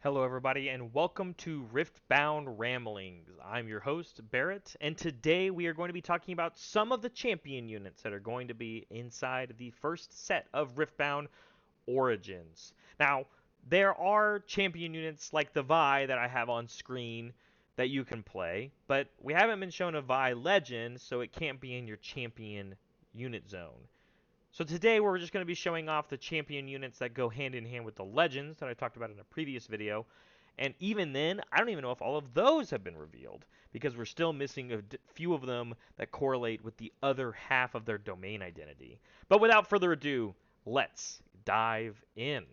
Hello, everybody, and welcome to Riftbound Ramblings. I'm your host, Barrett, and today we are going to be talking about some of the champion units that are going to be inside the first set of Riftbound Origins. Now, there are champion units like the Vi that I have on screen that you can play, but we haven't been shown a Vi Legend, so it can't be in your champion unit zone. So today we're just going to be showing off the champion units that go hand in hand with the legends that I talked about in a previous video. And even then, I don't even know if all of those have been revealed because we're still missing a few of them that correlate with the other half of their domain identity. But without further ado, let's dive in.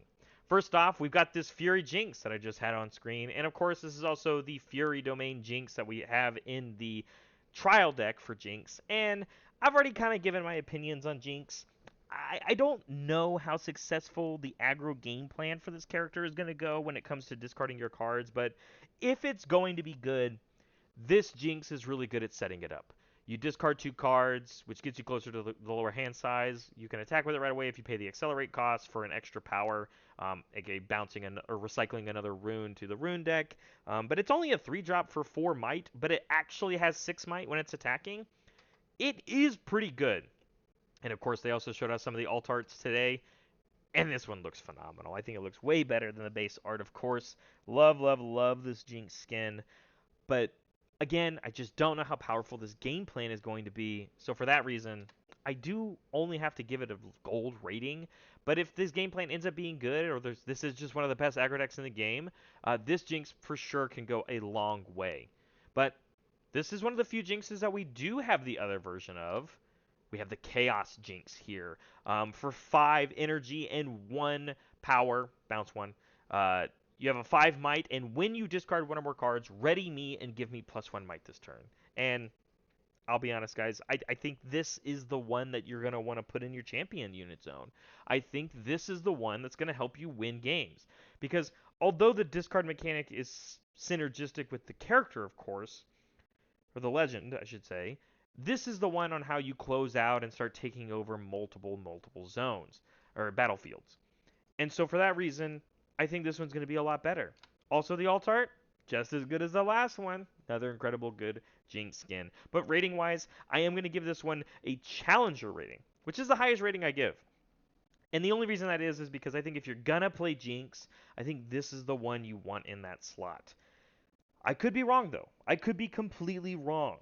First off, we've got this Fury Jinx that I just had on screen. And of course, this is also the Fury domain Jinx that we have in the trial deck for Jinx. And I've already kind of given my opinions on Jinx. I don't know how successful the aggro game plan for this character is going to go when it comes to discarding your cards, but if it's going to be good, this Jinx is really good at setting it up. You discard 2 cards, which gets you closer to the lower hand size. You can attack with it right away if you pay the accelerate cost for an extra power, aka bouncing or recycling another rune to the rune deck. But it's only a 3-drop for 4 might, but it actually has 6 might when it's attacking. It is pretty good. And of course, they also showed us some of the alt arts today, and this one looks phenomenal. I think it looks way better than the base art, of course. Love, love, love this Jinx skin. But again, I just don't know how powerful this game plan is going to be. So for that reason, I do only have to give it a gold rating. But if this game plan ends up being good, or this is just one of the best aggro decks in the game, this Jinx for sure can go a long way. But this is one of the few Jinxes that we do have the other version of. We have the Chaos Jinx here for 5 energy and 1 power, bounce 1. You have a 5 might, and when you discard 1 or more cards, ready me and give me +1 might this turn. And I'll be honest, guys, I think this is the one that you're going to want to put in your champion unit zone. I think this is the one that's going to help you win games. Because although the discard mechanic is synergistic with the character, of course, or the legend, I should say, this is the one on how you close out and start taking over multiple zones or battlefields. And so for that reason, I think this one's going to be a lot better. Also, the alt art, just as good as the last one. Another incredible good Jinx skin. But rating wise, I am going to give this one a challenger rating, which is the highest rating I give. And the only reason that is because I think if you're going to play Jinx, I think this is the one you want in that slot. I could be wrong, though. I could be completely wrong.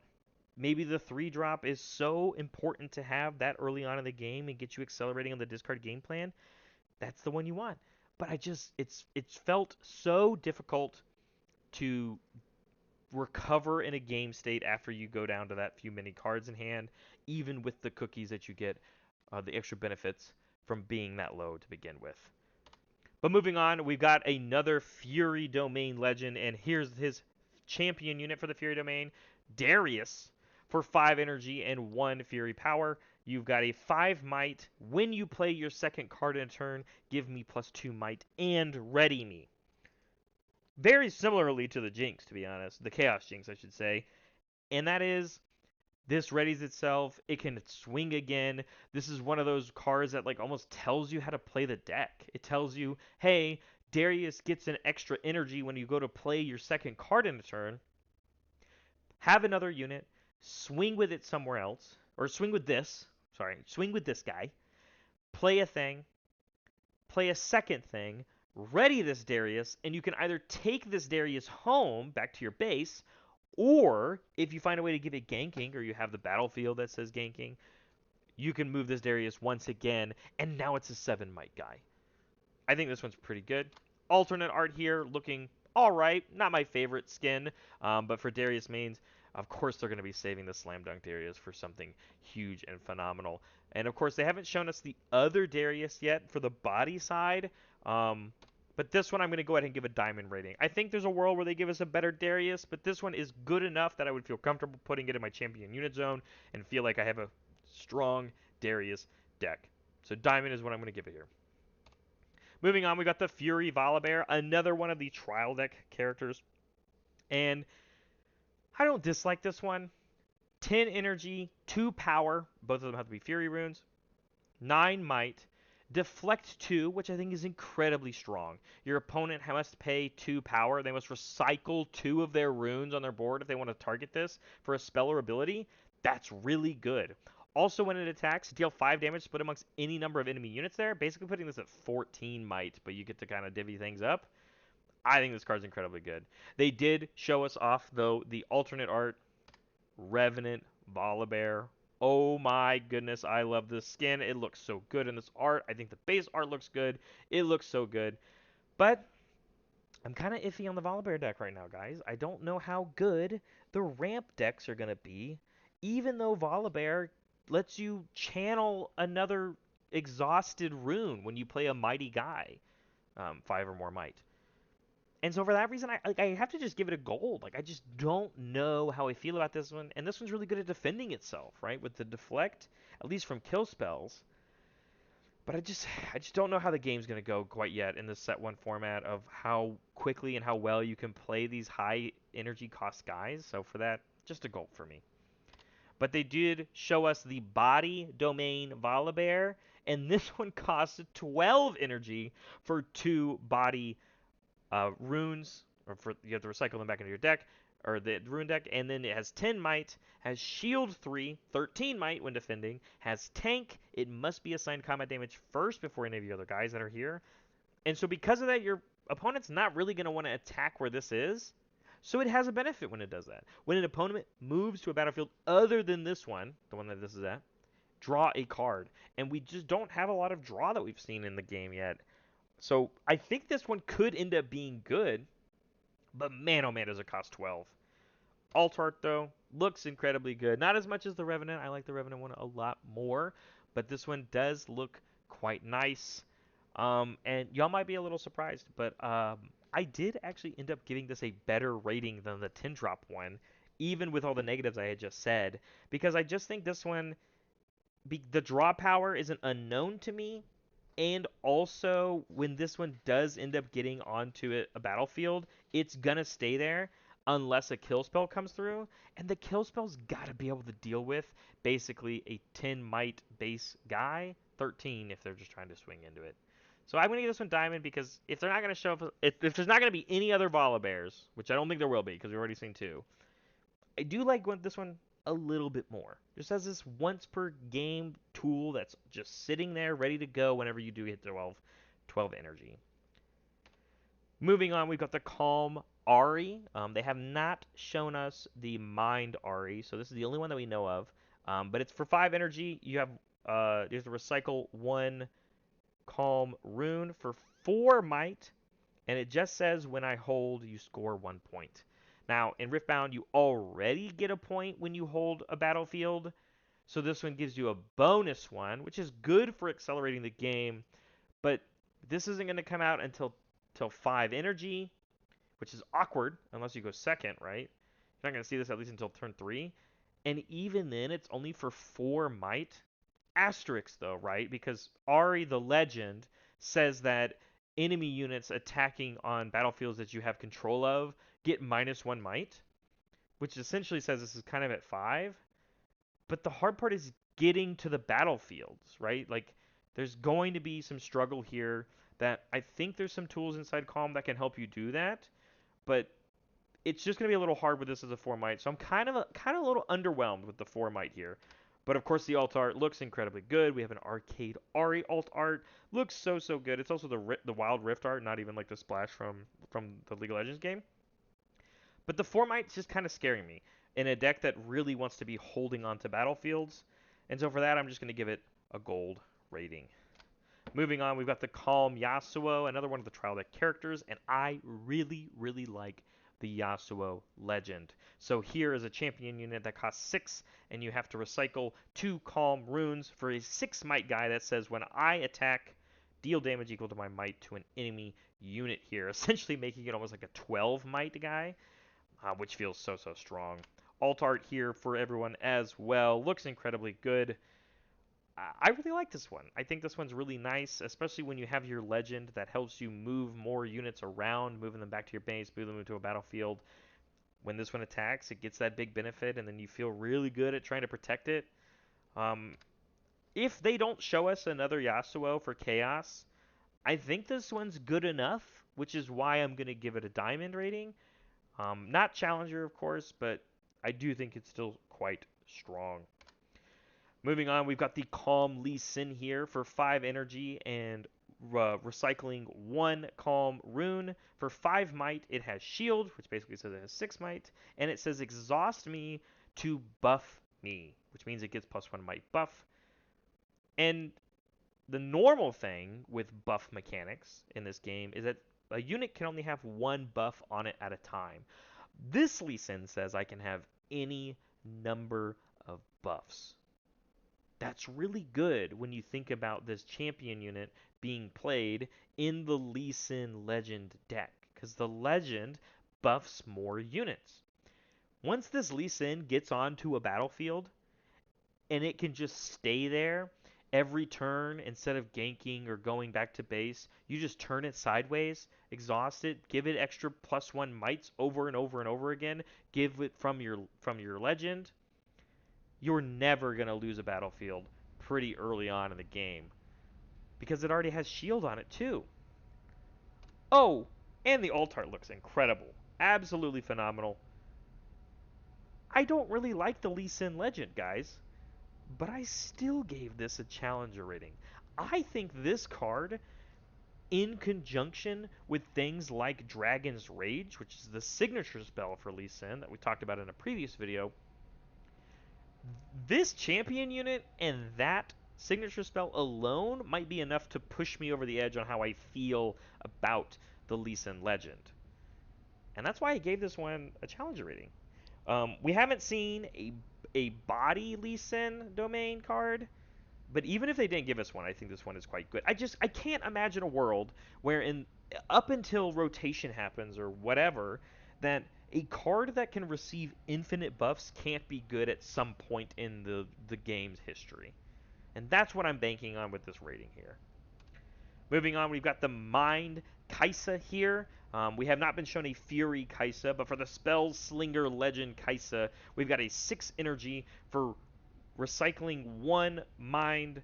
Maybe the 3-drop is so important to have that early on in the game and get you accelerating on the discard game plan. That's the one you want. But it's felt so difficult to recover in a game state after you go down to that few many cards in hand, even with the cookies that you get, the extra benefits from being that low to begin with. But moving on, we've got another Fury Domain legend, and here's his champion unit for the Fury Domain, Darius, for 5 energy and 1 Fury power. You've got a 5 might. When you play your second card in a turn, give me +2 might and ready me. Very similarly to the Jinx, to be honest. The Chaos Jinx, I should say. And that is, this readies itself. It can swing again. This is one of those cards that like almost tells you how to play the deck. It tells you, hey, Darius gets an extra energy when you go to play your second card in a turn. Have another unit, swing with it somewhere else, or swing with this. Sorry, swing with this guy. Play a thing, play a second thing, ready this Darius, and you can either take this Darius home back to your base, or if you find a way to give it ganking, or you have the battlefield that says ganking, you can move this Darius once again, and now it's a 7 might guy. I think this one's pretty good. Alternate art here, looking all right. Not my favorite skin, but for Darius mains, of course they're going to be saving the Slam Dunk Darius for something huge and phenomenal. And of course they haven't shown us the other Darius yet for the body side. But this one I'm going to go ahead and give a diamond rating. I think there's a world where they give us a better Darius, but this one is good enough that I would feel comfortable putting it in my champion unit zone and feel like I have a strong Darius deck. So diamond is what I'm going to give it here. Moving on, we got the Fury Volibear, another one of the trial deck characters. And I don't dislike this one. 10 energy, 2 power, both of them have to be Fury runes, 9 might, Deflect 2, which I think is incredibly strong. Your opponent must pay 2 power. They must recycle 2 of their runes on their board if they want to target this for a spell or ability. That's really good. Also, when it attacks, deal 5 damage split amongst any number of enemy units there, basically putting this at 14 might, but you get to kind of divvy things up. I think this card's incredibly good. They did show us off, though, the alternate art Revenant Volibear. Oh my goodness, I love this skin. It looks so good in this art. I think the base art looks good. It looks so good. But I'm kind of iffy on the Volibear deck right now, guys. I don't know how good the ramp decks are going to be, even though Volibear lets you channel another exhausted rune when you play a mighty guy, 5 or more might. And so for that reason, I have to just give it a gold. Like I just don't know how I feel about this one. And this one's really good at defending itself, right? With the deflect, at least from kill spells. But I just don't know how the game's gonna go quite yet in this set one format of how quickly and how well you can play these high energy cost guys. So for that, just a gold for me. But they did show us the body domain Volibear, and this one costs 12 energy for 2 body runes, or for you have to recycle them back into your deck, or the rune deck, and then it has 10 might, has shield 3, 13 might when defending, has tank, it must be assigned combat damage first before any of the other guys that are here. And so because of that, your opponent's not really going to want to attack where this is. So it has a benefit when it does that. When an opponent moves to a battlefield other than this one, the one that this is at, draw a card. And we just don't have a lot of draw that we've seen in the game yet. So I think this one could end up being good, but man, oh man, does it cost 12. Alt art, though, looks incredibly good. Not as much as the Revenant. I like the Revenant one a lot more, but this one does look quite nice. And y'all might be a little surprised, but I did actually end up giving this a better rating than the 10 drop one, even with all the negatives I had just said, because I just think this one, the draw power is an unknown to me, and also, when this one does end up getting onto a battlefield, it's gonna stay there unless a kill spell comes through. And the kill spell's gotta be able to deal with basically a 10 might base guy, 13 if they're just trying to swing into it. So I'm gonna give this one diamond because if they're not gonna show up, if there's not gonna be any other Volibears, which I don't think there will be because we've already seen 2, I do like this one a little bit more. Just as this once per game tool that's just sitting there ready to go whenever you do hit 12 energy. Moving on, we've got the Calm Ari. They have not shown us the Mind Ari, so this is the only one that we know of. But it's for 5 energy. You have to recycle 1 Calm Rune for 4 Might, and it just says when I hold, you score 1 point. Now, in Riftbound, you already get a point when you hold a battlefield, so this one gives you a bonus one, which is good for accelerating the game, but this isn't going to come out until 5 energy, which is awkward unless you go second, right? You're not going to see this at least until turn 3, and even then, it's only for 4 might. Asterisk, though, right? Because Ari the Legend says that enemy units attacking on battlefields that you have control of get -1 might, which essentially says this is kind of at 5. But the hard part is getting to the battlefields, right? Like, there's going to be some struggle here that I think there's some tools inside Calm that can help you do that, but it's just going to be a little hard with this as a 4 might. So I'm kind of a little underwhelmed with the 4 might here. But of course, the alt art looks incredibly good. We have an Arcade Ari alt art, looks so good. It's also the Wild Rift art, not even like the splash from the League of Legends game. But the 4 might's just kind of scaring me in a deck that really wants to be holding on to battlefields. And so for that, I'm just going to give it a gold rating. Moving on, we've got the Calm Yasuo, another one of the trial deck characters, and I really like the Yasuo Legend. So here is a champion unit that costs 6, and you have to recycle 2 Calm runes for a 6 might guy that says when I attack, deal damage equal to my might to an enemy unit here, essentially making it almost like a 12 might guy, which feels so strong. Alt art here for everyone as well. Looks incredibly good. I really like this one. I think this one's really nice, especially when you have your legend that helps you move more units around, moving them back to your base, moving them into a battlefield. When this one attacks, it gets that big benefit, and then you feel really good at trying to protect it. Um, If they don't show us another Yasuo for Chaos, I think this one's good enough, which is why I'm going to give it a diamond rating. Not Challenger, of course, but I do think it's still quite strong. Moving on, we've got the Calm Lee Sin here for 5 energy and recycling 1 Calm Rune. For 5 might, it has Shield, which basically says it has 6 might, and it says Exhaust me to buff me, which means it gets +1 might buff. And the normal thing with buff mechanics in this game is that a unit can only have 1 buff on it at a time. This Lee Sin says I can have any number of buffs. That's really good when you think about this champion unit being played in the Lee Sin Legend deck, because the Legend buffs more units. Once this Lee Sin gets onto a battlefield, and it can just stay there every turn instead of ganking or going back to base, you just turn it sideways, exhaust it, give it extra +1 mites over and over and over again, give it from your Legend, you're never going to lose a battlefield pretty early on in the game because it already has shield on it too. Oh, and the alt art looks incredible. Absolutely phenomenal. I don't really like the Lee Sin Legend, guys, but I still gave this a challenger rating. I think this card, in conjunction with things like Dragon's Rage, which is the signature spell for Lee Sin that we talked about in a previous video, this champion unit and that signature spell alone might be enough to push me over the edge on how I feel about the Lee Sin Legend. And that's why I gave this one a challenger rating. We haven't seen a body Lee Sin domain card, but even if they didn't give us one, I think this one is quite good. I can't imagine a world where up until rotation happens or whatever, that a card that can receive infinite buffs can't be good at some point in the game's history. And that's what I'm banking on with this rating here. Moving on, we've got the Mind Kaisa here. We have not been shown a Fury Kaisa, but for the Spell Slinger Legend Kaisa, we've got a 6 energy for recycling 1 Mind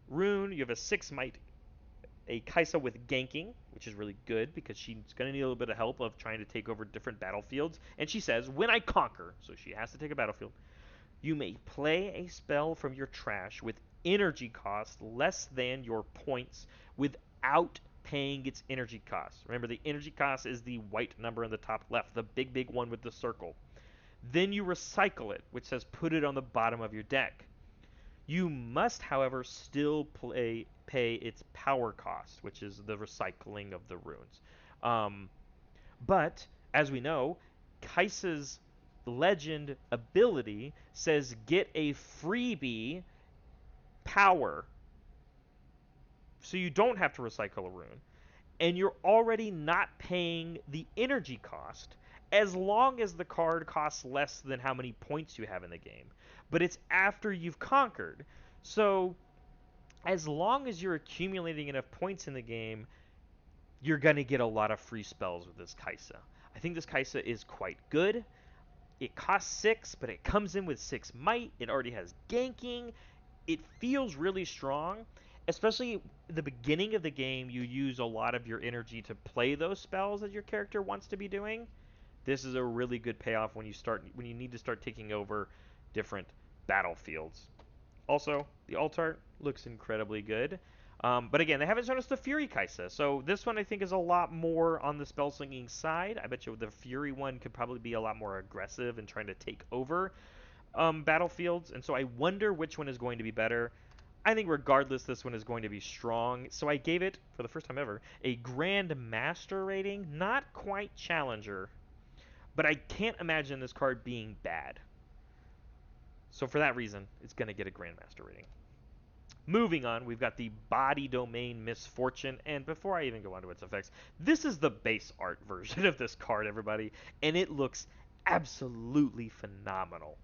Rune. You have a 6 might, a Kaisa with ganking, which is really good because she's going to need a little bit of help of trying to take over different battlefields. And she says, when I conquer, so she has to take a battlefield, you may play a spell from your trash with energy cost less than your points without paying its energy cost. Remember, the energy cost is the white number in the top left, the big one with the circle. Then you recycle it, which says put it on the bottom of your deck. You must, however, still pay its power cost, which is the recycling of the runes. But, as we know, Kaisa's legend ability says get a freebie power. So you don't have to recycle a rune. And you're already not paying the energy cost as long as the card costs less than how many points you have in the game. But it's after you've conquered. So as long as you're accumulating enough points in the game, you're going to get a lot of free spells with this Kaisa. I think this Kaisa is quite good. It costs 6, but it comes in with 6 might. It already has ganking. It feels really strong, especially at the beginning of the game. You use a lot of your energy to play those spells that your character wants to be doing. This is a really good payoff when you need to start taking over different battlefields. Also, the alt art looks incredibly good. But again, they haven't shown us the Fury Kaisa, so this one I think is a lot more on the spell slinging side. I bet you the Fury one could probably be a lot more aggressive in trying to take over battlefields, and so I wonder which one is going to be better. I think regardless, this one is going to be strong, so I gave it, for the first time ever, a Grand Master rating. Not quite Challenger, but I can't imagine this card being bad. So for that reason, it's going to get a Grandmaster rating. Moving on, we've got the Body Domain Misfortune, and before I even go on to its effects, this is the base art version of this card, everybody, and it looks absolutely phenomenal.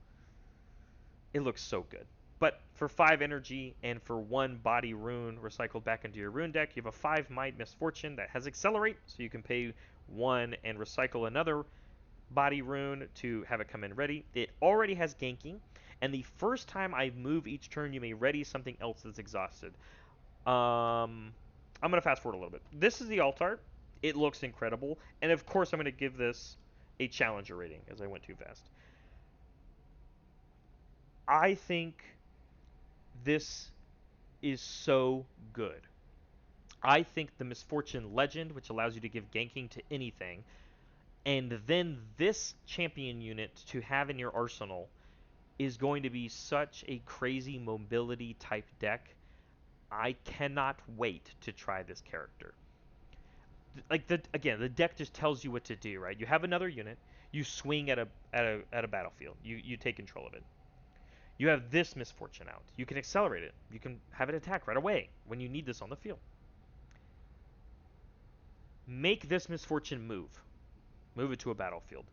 It looks so good. But for 5 energy and for 1 body rune recycled back into your rune deck, you have a 5 might Misfortune that has Accelerate, so you can pay 1 and recycle another body rune to have it come in ready. It already has ganking, And the first time I move each turn, you may ready something else that's exhausted. I'm gonna fast forward a little bit. This is the alt art. It looks incredible, and of course I'm gonna give this a challenger rating as I went too fast. I think this is so good. I think the Misfortune Legend, which allows you to give ganking to anything, and then this champion unit to have in your arsenal is going to be such a crazy mobility type deck. I cannot wait to try this character. Like the deck just tells you what to do, right? You have another unit, you swing at a battlefield. You take control of it. You have this misfortune out. You can accelerate it. You can have it attack right away when you need this on the field. Make this misfortune move. Move it to a battlefield.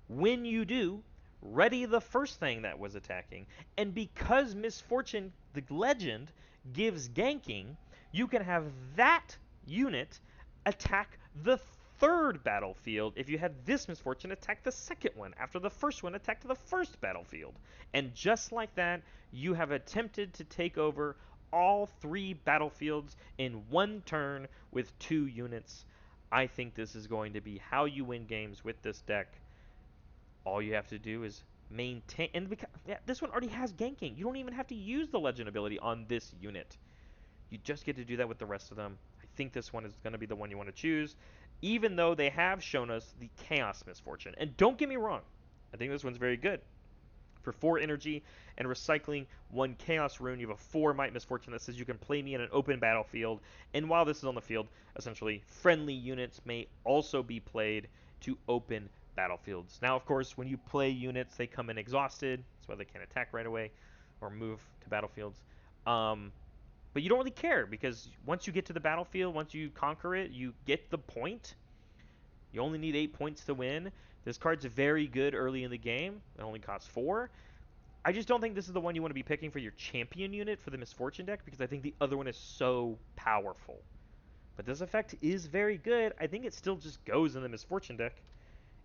When you do, ready the first thing that was attacking, and because Misfortune, the legend, gives ganking, you can have that unit attack the third battlefield if you had this Misfortune attack the second one after the first one attacked the first battlefield. And just like that, you have attempted to take over all three battlefields in one turn with two units. I think this is going to be how you win games with this deck. All you have to do is maintain, and because, yeah, this one already has ganking. You don't even have to use the legend ability on this unit. You just get to do that with the rest of them. I think this one is going to be the one you want to choose, even though they have shown us the Chaos Misfortune. And don't get me wrong, I think this one's very good. For 4 energy and recycling 1 Chaos Rune, you have a 4 Might Misfortune that says you can play me in an open battlefield. And while this is on the field, essentially, friendly units may also be played to open battlefields. Now, of course, when you play units, they come in exhausted. That's why they can't attack right away or move to battlefields. But you don't really care because once you get to the battlefield, once you conquer it, you get the point. You only need 8 points to win. This card's very good early in the game. It only costs 4. I just don't think this is the one you want to be picking for your champion unit for the Misfortune deck because I think the other one is so powerful. But this effect is very good. I think it still just goes in the Misfortune deck.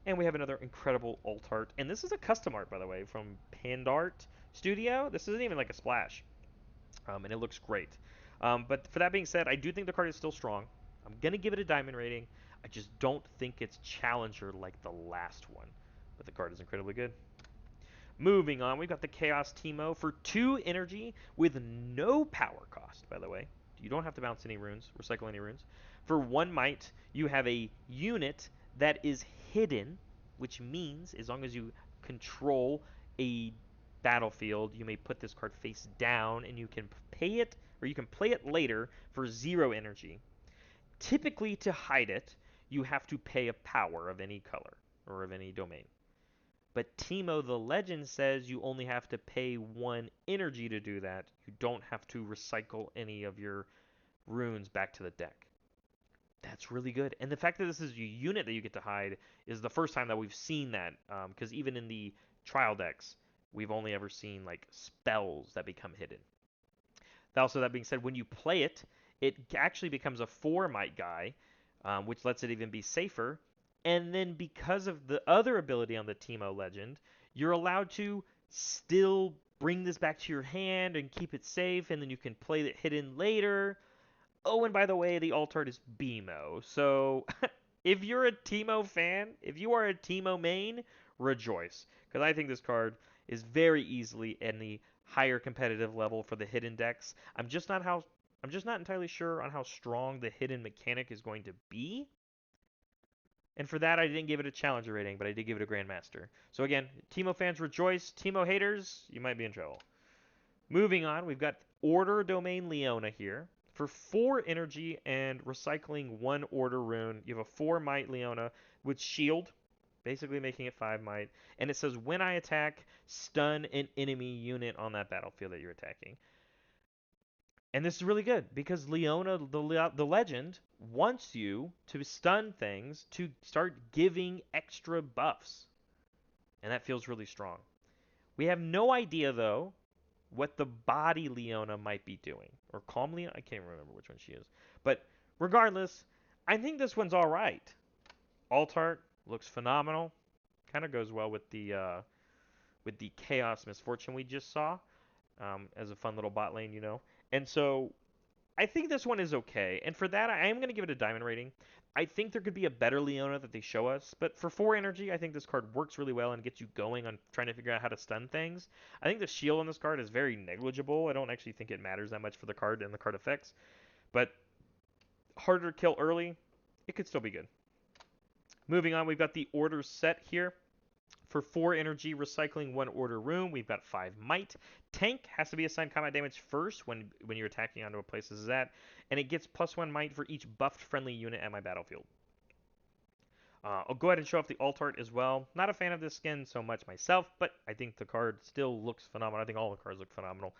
And we have another incredible alt art. And this is a custom art, by the way, from Pandart Studio. This isn't even like a splash. And it looks great. But for that being said, I do think the card is still strong. I'm going to give it a diamond rating. I just don't think it's challenger like the last one. But the card is incredibly good. Moving on, we've got the Chaos Teemo for 2 energy with no power cost, by the way. You don't have to bounce any runes, recycle any runes. For 1 might, you have a unit that is hidden, which means as long as you control a battlefield, you may put this card face down and you can pay it, or you can play it later for 0 energy. Typically, to hide it, you have to pay a power of any color or of any domain. But Teemo the Legend says you only have to pay 1 energy to do that. You don't have to recycle any of your runes back to the deck. That's really good. And the fact that this is a unit that you get to hide is the first time that we've seen that. Because even in the trial decks, we've only ever seen like spells that become hidden. Also, that being said, when you play it, it actually becomes a 4 might guy, which lets it even be safer. And then because of the other ability on the Teemo Legend, you're allowed to still bring this back to your hand and keep it safe, and then you can play it hidden later. Oh, and by the way, the alt art is BMO. So if you're a Teemo fan, if you are a Teemo main, rejoice. Because I think this card is very easily in the higher competitive level for the hidden decks. I'm just not entirely sure on how strong the hidden mechanic is going to be. And for that, I didn't give it a challenger rating, but I did give it a grandmaster. So again, Teemo fans rejoice. Teemo haters, you might be in trouble. Moving on, we've got Order Domain Leona here. For 4 energy and recycling 1 Order rune, you have a 4 Might Leona with Shield, basically making it 5 Might. And it says, when I attack, stun an enemy unit on that battlefield that you're attacking. And this is really good because Leona, the legend, wants you to stun things to start giving extra buffs. And that feels really strong. We have no idea, though, what the body Leona might be doing. Or Calm Leona? I can't remember which one she is. But regardless, I think this one's all right. Alt art looks phenomenal. Kind of goes well with the with the Chaos Misfortune we just saw as a fun little bot lane, you know. And so I think this one is okay. And for that, I am going to give it a diamond rating. I think there could be a better Leona that they show us, but for 4 energy, I think this card works really well and gets you going on trying to figure out how to stun things. I think the shield on this card is very negligible. I don't actually think it matters that much for the card and the card effects, but harder to kill early, it could still be good. Moving on, we've got the order set here. For 4 energy, recycling 1 order rune, we've got 5 might. Tank has to be assigned combat damage first when you're attacking onto a place this is at, and it gets +1 might for each buffed friendly unit at my battlefield. I'll go ahead and show off the alt art as well. Not a fan of this skin so much myself, but I think the card still looks phenomenal. I think all the cards look phenomenal.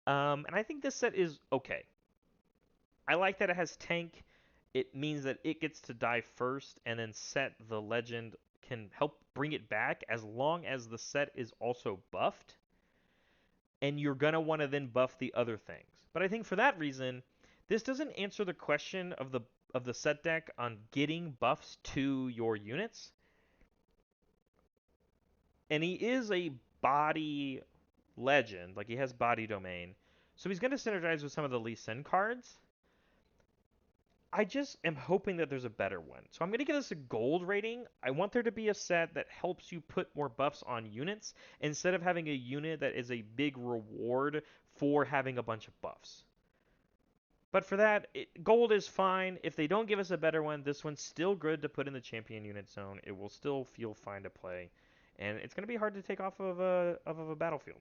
And I think this set is okay. I like that it has tank. It means that it gets to die first, and then set the legend can help bring it back as long as the set is also buffed. And you're going to want to then buff the other things. But I think for that reason, this doesn't answer the question of the set deck on getting buffs to your units. And he is a body legend, like he has body domain. So he's going to synergize with some of the Lee Sin cards. I just am hoping that there's a better one. So I'm going to give this a gold rating. I want there to be a set that helps you put more buffs on units instead of having a unit that is a big reward for having a bunch of buffs. But for that, gold is fine. If they don't give us a better one, this one's still good to put in the champion unit zone. It will still feel fine to play. And it's going to be hard to take off of a battlefield.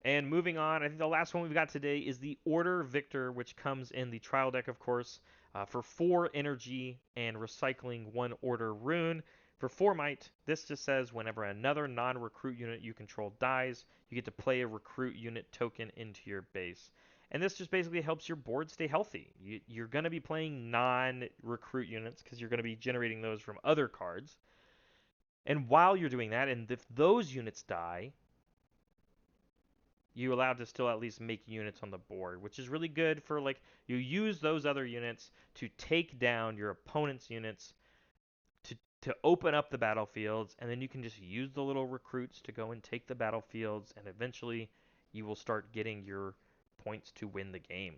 And moving on, I think the last one we've got today is the Order Victor, which comes in the trial deck, of course, for 4 energy and recycling 1 Order rune. For 4 might, this just says whenever another non-recruit unit you control dies, you get to play a recruit unit token into your base. And this just basically helps your board stay healthy. You're going to be playing non-recruit units because you're going to be generating those from other cards. And while you're doing that, and if those units die, you're allowed to still at least make units on the board, which is really good for like you use those other units to take down your opponent's units to open up the battlefields, and then you can just use the little recruits to go and take the battlefields, and eventually you will start getting your points to win the game.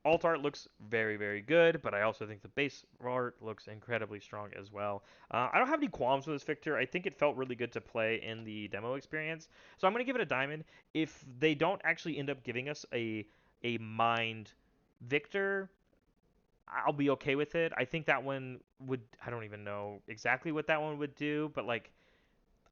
Alt art looks very, very good, but I also think the base art looks incredibly strong as well. I don't have any qualms with this Victor. I think it felt really good to play in the demo experience, so I'm going to give it a diamond. If they don't actually end up giving us a mind Victor, I'll be okay with it. I think that one would, I don't even know exactly what that one would do, but like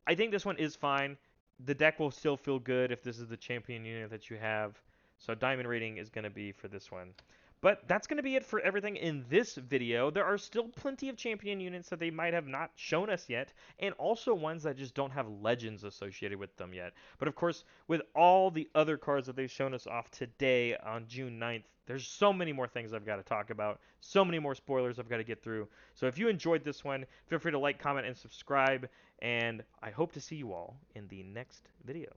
I think this one is fine. The deck will still feel good if this is the champion unit that you have. So diamond rating is going to be for this one. But that's going to be it for everything in this video. There are still plenty of champion units that they might have not shown us yet, and also ones that just don't have legends associated with them yet. But of course, with all the other cards that they've shown us off today on June 9th, there's so many more things I've got to talk about, so many more spoilers I've got to get through. So if you enjoyed this one, feel free to like, comment, and subscribe, and I hope to see you all in the next video.